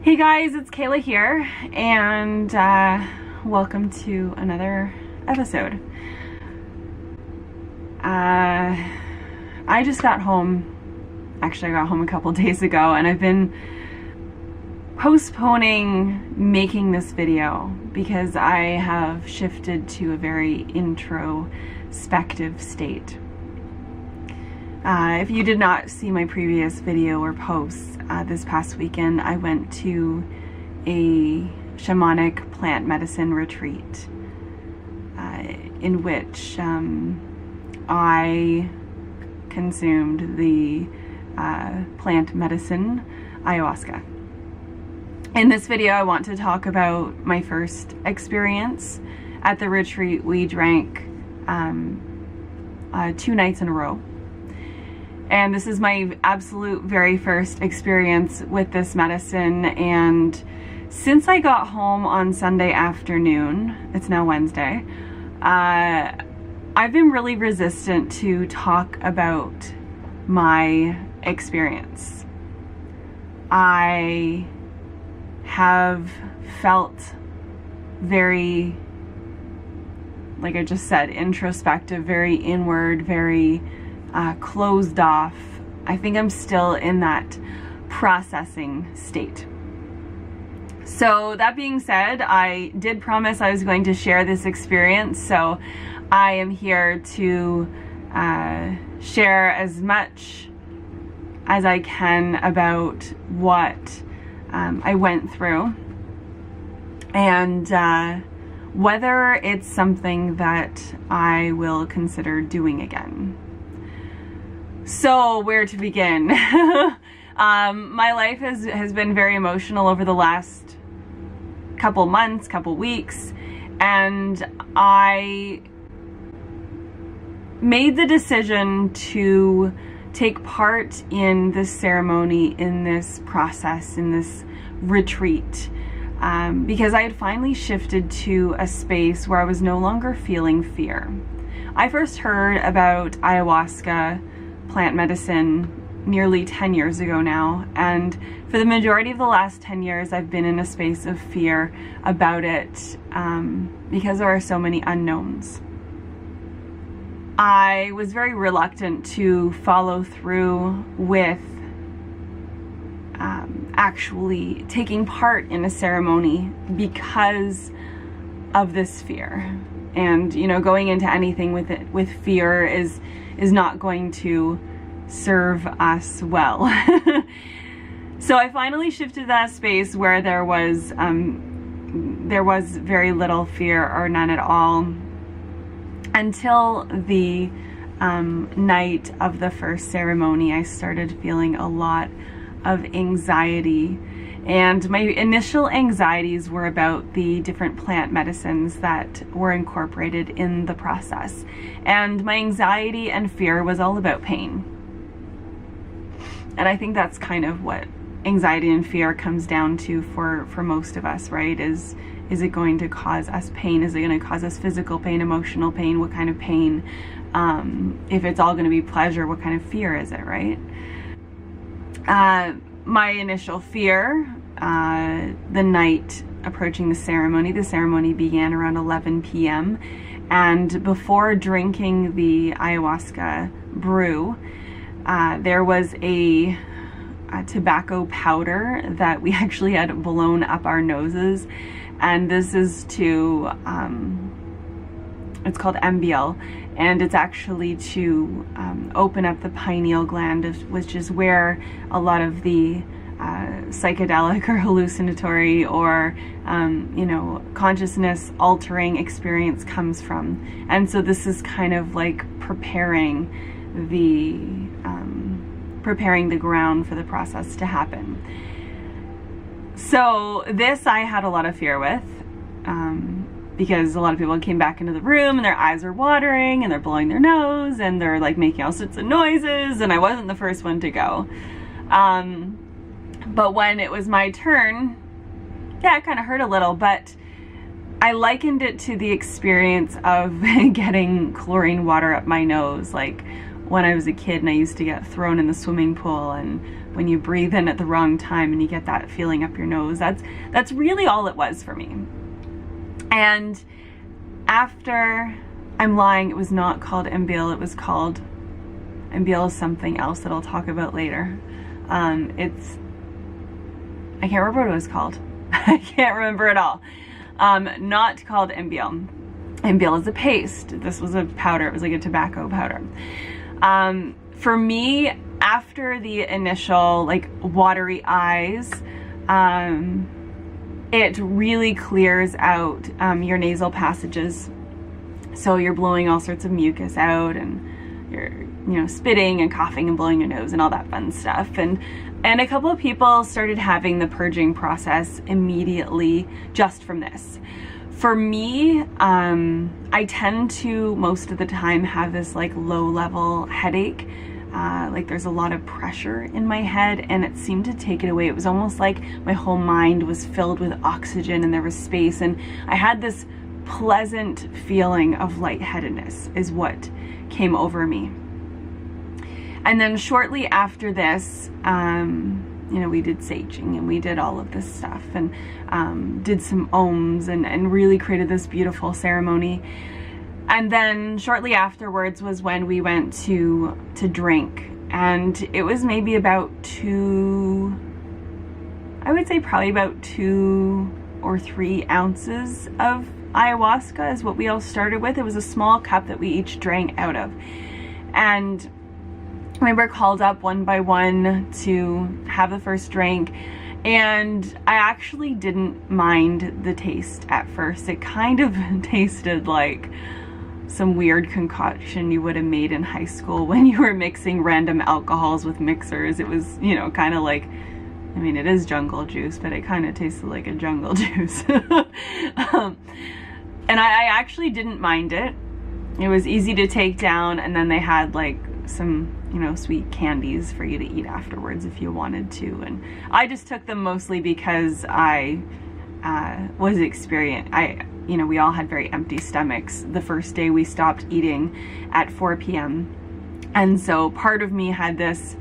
Hey guys, it's Kayla here, and welcome to another episode. I just got home. Actually, I got home a couple days ago, and I've been postponing making this video because I have shifted to a very introspective state. If you did not see my previous video or posts, this past weekend I went to a shamanic plant medicine retreat in which I consumed the plant medicine ayahuasca. In this video I want to talk about my first experience at the retreat. We drank 2 nights in a row. And this is my absolute very first experience with this medicine. And since I got home on Sunday afternoon, it's now Wednesday, I've been really resistant to talk about my experience. I have felt very, like I just said, introspective, very inward, very closed off. I think I'm still in that processing state. So that being said, I did promise I was going to share this experience, so I am here to share as much as I can about what I went through and whether it's something that I will consider doing again. So where to begin? My life has been very emotional over the last couple months, couple weeks, and I made the decision to take part in this ceremony, in this process, in this retreat, because I had finally shifted to a space where I was no longer feeling fear. I first heard about ayahuasca plant medicine nearly 10 years ago now, and for the majority of the last 10 years I've been in a space of fear about it because there are so many unknowns. I was very reluctant to follow through with actually taking part in a ceremony because of this fear. And you know, going into anything with fear is not going to serve us well. So I finally shifted to that space where there was very little fear or none at all, until the night of the first ceremony. I started feeling a lot of anxiety. And my initial anxieties were about the different plant medicines that were incorporated in the process. And my anxiety and fear was all about pain. And I think that's kind of what anxiety and fear comes down to for most of us, right? Is it going to cause us pain? Is it going to cause us physical pain, emotional pain? What kind of pain? If it's all going to be pleasure, what kind of fear is it, right? My initial fear, the night approaching the ceremony began around 11 p.m. and before drinking the ayahuasca brew, there was a tobacco powder that we actually had blown up our noses, and this is to, it's called MBL, and it's actually to open up the pineal gland, which is where a lot of the psychedelic or hallucinatory or you know, consciousness altering experience comes from. And so this is kind of like preparing the ground for the process to happen. So this I had a lot of fear with, because a lot of people came back into the room and their eyes are watering and they're blowing their nose and they're like making all sorts of noises, and I wasn't the first one to go. But when it was my turn, yeah, it kind of hurt a little, but I likened it to the experience of getting chlorine water up my nose. Like when I was a kid and I used to get thrown in the swimming pool and when you breathe in at the wrong time and you get that feeling up your nose. That's really all it was for me. And after, I'm lying, it was not called Imbil, it was called, Imbil is something else that I'll talk about later. I can't remember what it was called. I can't remember at all. Not called Imbil. Imbil is a paste. This was a powder. It was like a tobacco powder. For me, after the initial like watery eyes, it really clears out your nasal passages. So you're blowing all sorts of mucus out, and you're spitting and coughing and blowing your nose and all that fun stuff. And a couple of people started having the purging process immediately just from this. For me, I tend to most of the time have this like low level headache. Like there's a lot of pressure in my head, and it seemed to take it away. It was almost like my whole mind was filled with oxygen and there was space, and I had this pleasant feeling of lightheadedness is what came over me. And then shortly after this, we did saging and we did all of this stuff, and did some ohms and really created this beautiful ceremony. And then shortly afterwards was when we went to drink, and it was maybe about I would say probably about 2 or 3 ounces of ayahuasca is what we all started with. It was a small cup that we each drank out of. And we were called up one by one to have the first drink, and I actually didn't mind the taste at first. It kind of tasted like some weird concoction you would have made in high school when you were mixing random alcohols with mixers. It was, kind of like, I mean, it is jungle juice, but it kind of tasted like a jungle juice. And I actually didn't mind it. It was easy to take down, and then they had like some, sweet candies for you to eat afterwards if you wanted to. And I just took them mostly because I was experienced. We all had very empty stomachs the first day we stopped eating at 4 p.m. And so part of me had this,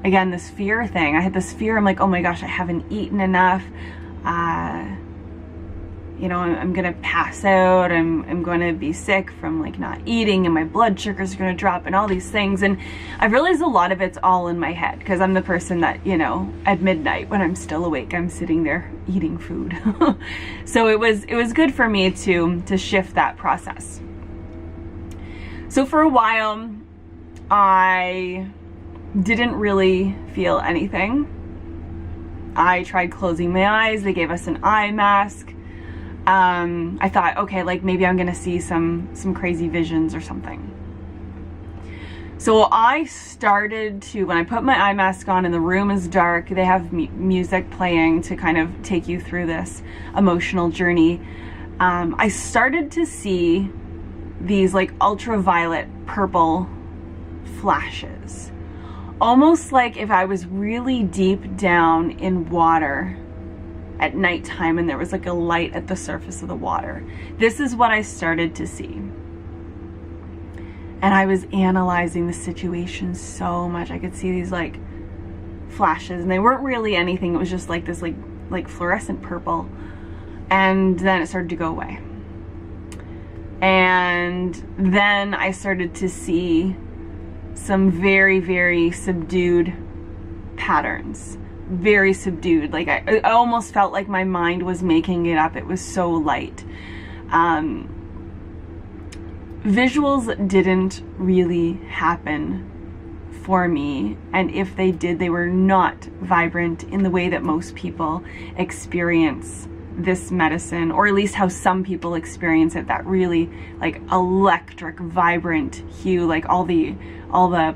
again, this fear thing. I had this fear. I'm like, oh my gosh, I haven't eaten enough. I'm gonna pass out. I'm gonna be sick from like not eating, and my blood sugars are gonna drop and all these things. And I realized a lot of it's all in my head, because I'm the person that, at midnight when I'm still awake, I'm sitting there eating food. So it was good for me to shift that process. So for a while, I didn't really feel anything. I tried closing my eyes. They gave us an eye mask. I thought, okay, like maybe I'm gonna see some crazy visions or something. So I started to, when I put my eye mask on and the room is dark, they have music playing to kind of take you through this emotional journey. I started to see these like ultraviolet purple flashes, almost like if I was really deep down in water at nighttime and there was like a light at the surface of the water. This is what I started to see. And I was analyzing the situation so much. I could see these like flashes, and they weren't really anything. It was just like this like fluorescent purple. And then it started to go away. And then I started to see some very, very subdued patterns. Very subdued. Like I almost felt like my mind was making it up. It was so light. Visuals didn't really happen for me, and if they did, they were not vibrant in the way that most people experience this medicine, or at least how some people experience it, that really like electric, vibrant hue, like all the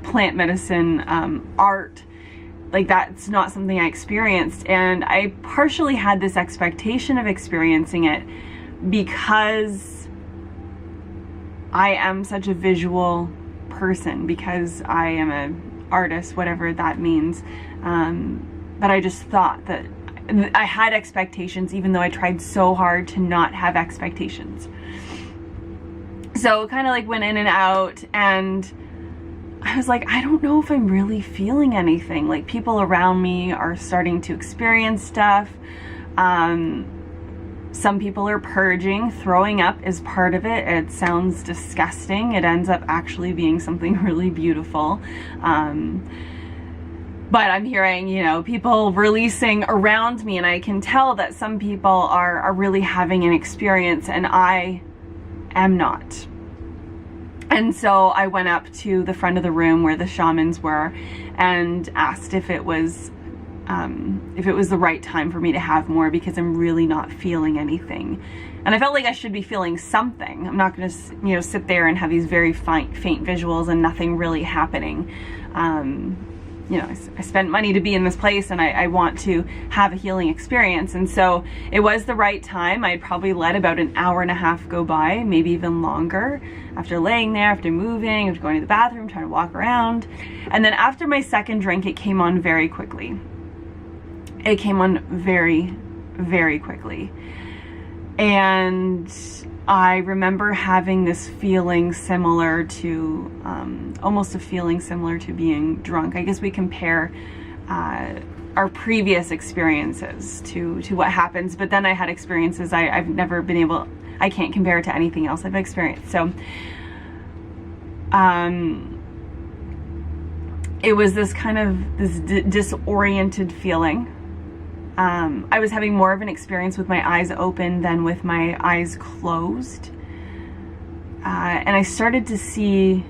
plant medicine art. Like that's not something I experienced, and I partially had this expectation of experiencing it because I am such a visual person, because I am an artist, whatever that means. But I just thought that I had expectations, even though I tried so hard to not have expectations. So kind of like went in and out, and I was like, I don't know if I'm really feeling anything. Like, people around me are starting to experience stuff. Some people are purging. Throwing up is part of it. It sounds disgusting. It ends up actually being something really beautiful. But I'm hearing, you know, people releasing around me, and I can tell that some people are really having an experience, and I am not. And so I went up to the front of the room where the shamans were and asked if it was the right time for me to have more, because I'm really not feeling anything. And I felt like I should be feeling something. I'm not going to, you know, sit there and have these very faint visuals and nothing really happening. You know, I spent money to be in this place, and I want to have a healing experience. And so it was the right time. I'd probably let about an hour and a half go by, maybe even longer, after laying there, after moving, after going to the bathroom, trying to walk around. And then after my second drink, it came on very quickly. It came on very, very quickly. And I remember having this feeling similar to, almost a feeling similar to being drunk. I guess we compare our previous experiences to what happens, but then I had experiences I've never been able, I can't compare it to anything else I've experienced. So it was this kind of this disoriented feeling. I was having more of an experience with my eyes open than with my eyes closed. And I started to see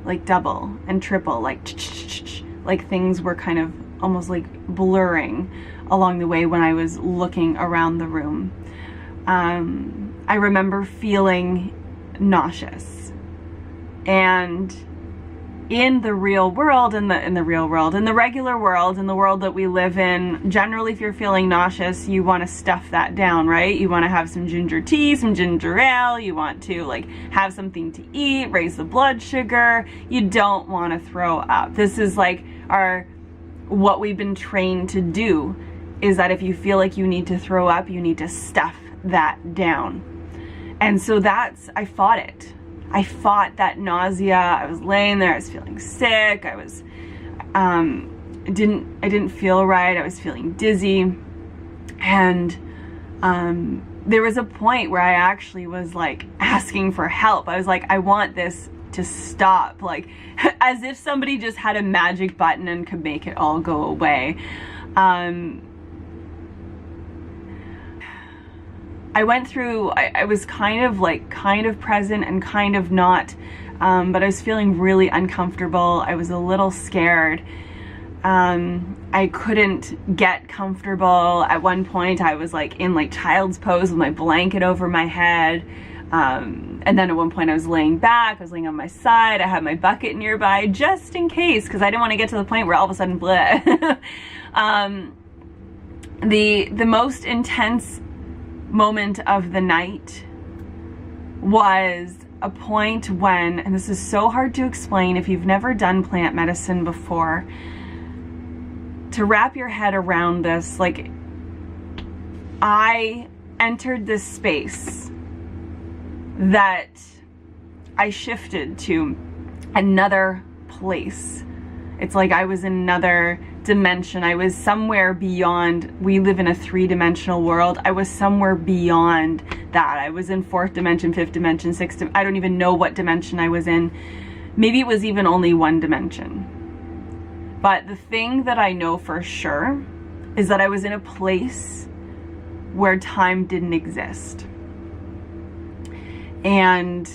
like double and triple, like things were kind of almost like blurring along the way when I was looking around the room. I remember feeling nauseous. And in the real world, in the regular world, in the world that we live in, generally if you're feeling nauseous, you want to stuff that down, right? You want to have some ginger tea, some ginger ale, you want to like have something to eat, raise the blood sugar. You don't want to throw up. This is like what we've been trained to do, is that if you feel like you need to throw up, you need to stuff that down. And so I fought it. I fought that nausea. I was laying there, I was feeling sick. I was, I didn't feel right. I was feeling dizzy. And there was a point where I actually was like asking for help. I was like, I want this to stop. Like, as if somebody just had a magic button and could make it all go away. I went through, I was kind of present and kind of not, but I was feeling really uncomfortable. I was a little scared. I couldn't get comfortable. At one point I was like in like child's pose with my blanket over my head. And then at one point I was laying back, I was laying on my side. I had my bucket nearby just in case, because I didn't want to get to the point where all of a sudden, bleh. The most intense moment of the night was a point when, and this is so hard to explain if you've never done plant medicine before, to wrap your head around this. Like, I entered this space that I shifted to another place. It's like I was in another dimension. I was somewhere beyond. We live in a 3-dimensional world. I was somewhere beyond that. I was in 4th dimension, 5th dimension, 6th. I don't even know what dimension I was in. Maybe it was even only 1 dimension. But the thing that I know for sure is that I was in a place where time didn't exist. And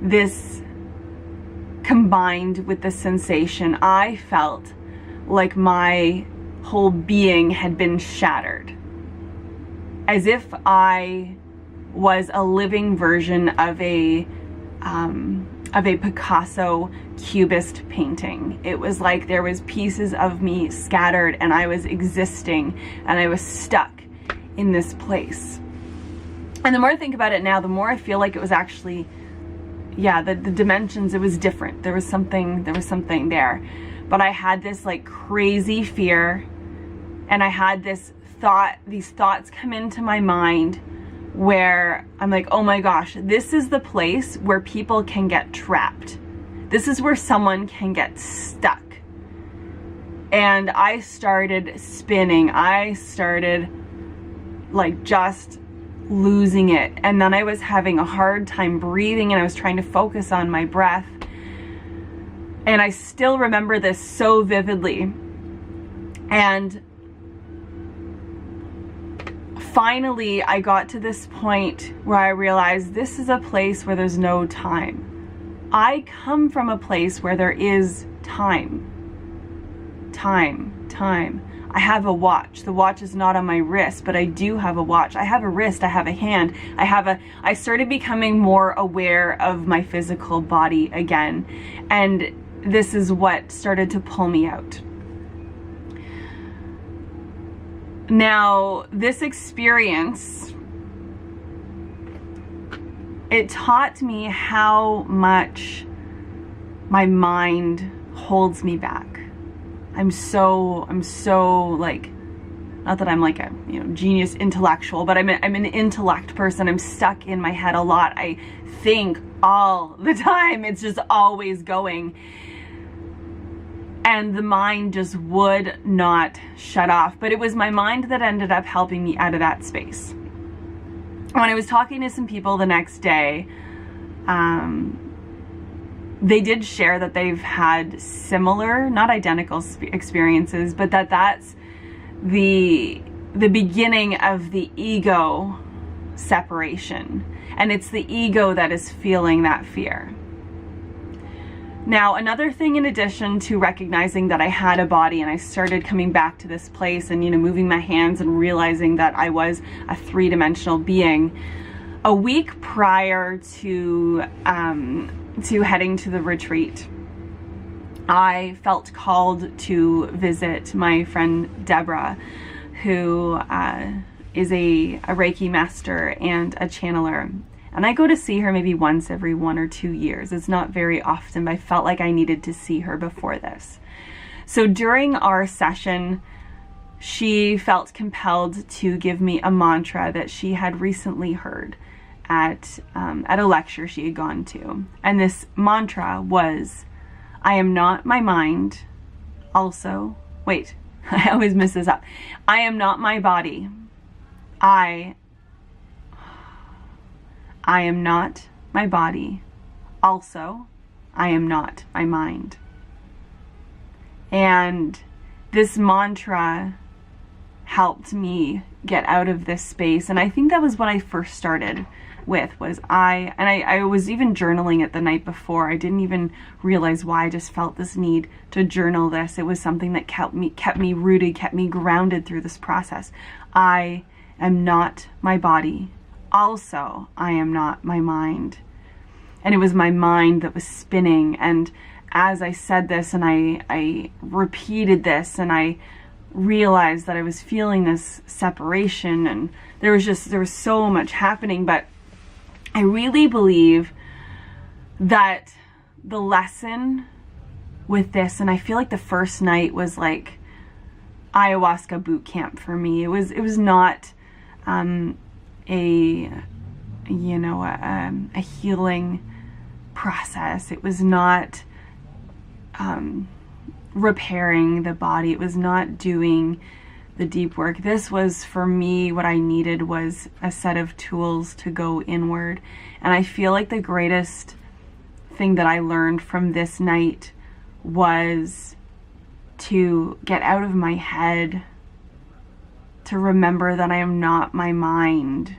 this combined with the sensation, I felt like my whole being had been shattered, as if I was a living version of a Picasso Cubist painting. It was like there was pieces of me scattered, and I was existing, and I was stuck in this place. And the more I think about it now, the more I feel like it was actually, yeah, the dimensions, it was different. There was something there. But I had this like crazy fear, and I had these thoughts come into my mind where I'm like, oh my gosh, this is the place where people can get trapped. This is where someone can get stuck. And I started spinning. I started like just losing it. And then I was having a hard time breathing, and I was trying to focus on my breath. And I still remember this so vividly. And finally, I got to this point where I realized this is a place where there's no time. I come from a place where there is time. Time. I have a watch. The watch is not on my wrist, but I do have a watch. I have a wrist, I have a hand, I started becoming more aware of my physical body again. And this is what started to pull me out. Now, this experience, it taught me how much my mind holds me back. I'm so like, not that I'm like a genius intellectual, but I'm an intellect person. I'm stuck in my head a lot. I think all the time. It's just always going. And the mind just would not shut off. But it was my mind that ended up helping me out of that space. When I was talking to some people the next day, they did share that they've had similar, not identical experiences, but that's the beginning of the ego separation. And it's the ego that is feeling that fear. Now, another thing in addition to recognizing that I had a body and I started coming back to this place and, moving my hands and realizing that I was a three-dimensional being, a week prior to heading to the retreat, I felt called to visit my friend Deborah, who is a Reiki master and a channeler. And I go to see her maybe once every 1 or 2 years. It's not very often, but I felt like I needed to see her before this. So during our session, she felt compelled to give me a mantra that she had recently heard at a lecture she had gone to. And this mantra was, I am not my mind. Also, wait, I always mess this up. I am not my body. I am not my body. Also, I am not my mind. And this mantra helped me get out of this space. And I think that was what I first started with, was I was even journaling it the night before. I didn't even realize why. I just felt this need to journal this. It was something that kept me rooted, kept me grounded through this process. I am not my body. Also, I am not my mind. And it was my mind that was spinning. And as I said this and I repeated this and I realized that I was feeling this separation, and there was so much happening. But I really believe that the lesson with this, and I feel like the first night was like ayahuasca boot camp for me. It was not a healing process. It was not repairing the body. It was not doing the deep work. This was, for me, what I needed was a set of tools to go inward. And I feel like the greatest thing that I learned from this night was to get out of my head, to remember that I am not my mind,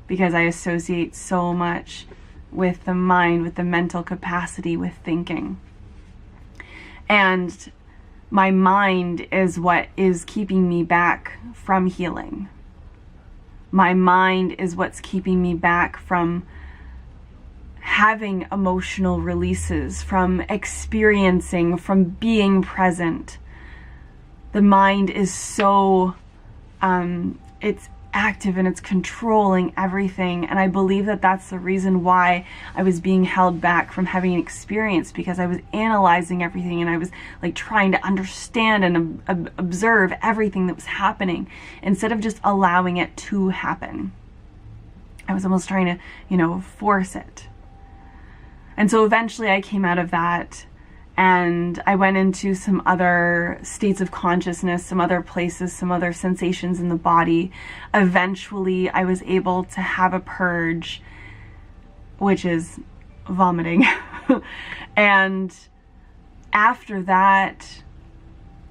because I associate so much with the mind, with the mental capacity, with thinking. And my mind is what is keeping me back from healing. My mind is what's keeping me back from having emotional releases, from experiencing, from being present. The mind is so, it's active and it's controlling everything. And I believe that that's the reason why I was being held back from having an experience, because I was analyzing everything and I was like trying to understand and observe everything that was happening instead of just allowing it to happen. I was almost trying to, force it. And so eventually I came out of that, and I went into some other states of consciousness, some other places, some other sensations in the body. Eventually I was able to have a purge, which is vomiting. And after that,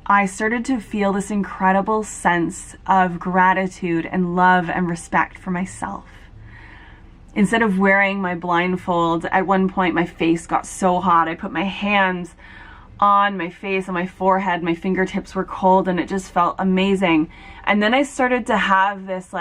I started to feel this incredible sense of gratitude and love and respect for myself. Instead of wearing my blindfold, at one point my face got so hot, I put my hands on my face, on my forehead, my fingertips were cold, and it just felt amazing. And then I started to have this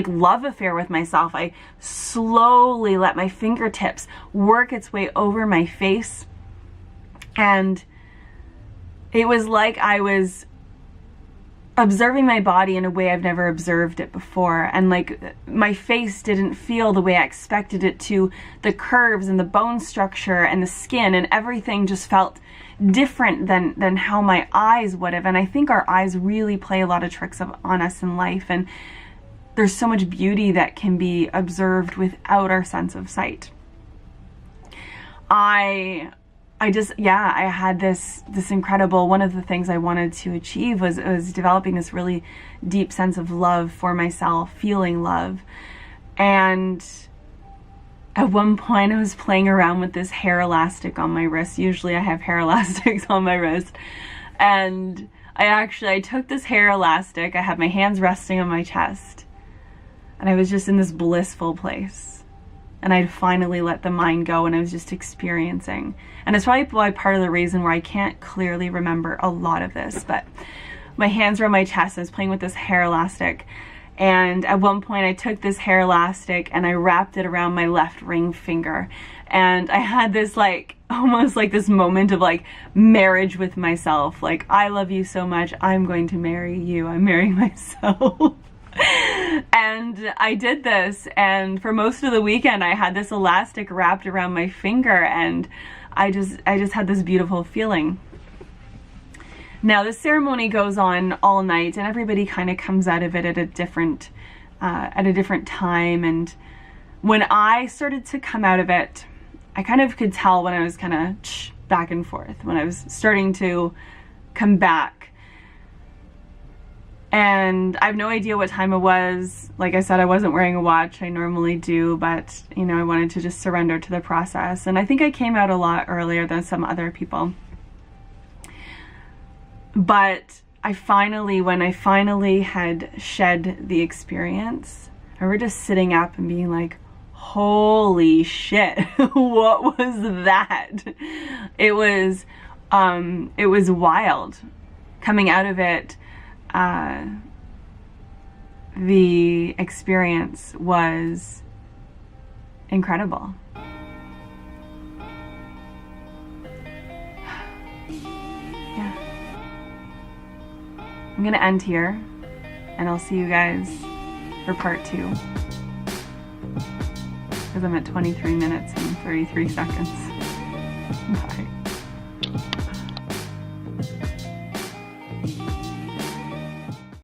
love affair with myself. I slowly let my fingertips work its way over my face, and it was like I was observing my body in a way I've never observed it before. And like, my face didn't feel the way I expected it to. The curves and the bone structure and the skin and everything just felt different than how my eyes would have. And I think our eyes really play a lot of tricks on us in life, and there's so much beauty that can be observed without our sense of sight. I had this incredible, one of the things I wanted to achieve was developing this really deep sense of love for myself, feeling love. And at one point I was playing around with this hair elastic on my wrist. Usually I have hair elastics on my wrist. And I took this hair elastic, I had my hands resting on my chest, and I was just in this blissful place. And I'd finally let the mind go, and I was just experiencing. And it's probably part of the reason where I can't clearly remember a lot of this, but my hands were on my chest, I was playing with this hair elastic. And at one point I took this hair elastic and I wrapped it around my left ring finger. And I had this almost like this moment of marriage with myself. Like, I love you so much, I'm going to marry you, I'm marrying myself. And I did this, and for most of the weekend I had this elastic wrapped around my finger, and I just had this beautiful feeling. Now this ceremony goes on all night, and everybody kind of comes out of it at a different time. And when I started to come out of it, I kind of could tell when I was kind of back and forth, when I was starting to come back. And I have no idea what time it was. Like I said, I wasn't wearing a watch, I normally do, but I wanted to just surrender to the process. And I think I came out a lot earlier than some other people. But when I finally had shed the experience, I remember just sitting up and being like, holy shit, what was that? It was wild. Coming out of it, the experience was incredible. Yeah. I'm gonna end here, and I'll see you guys for part 2, because I'm at 23 minutes and 33 seconds. Bye.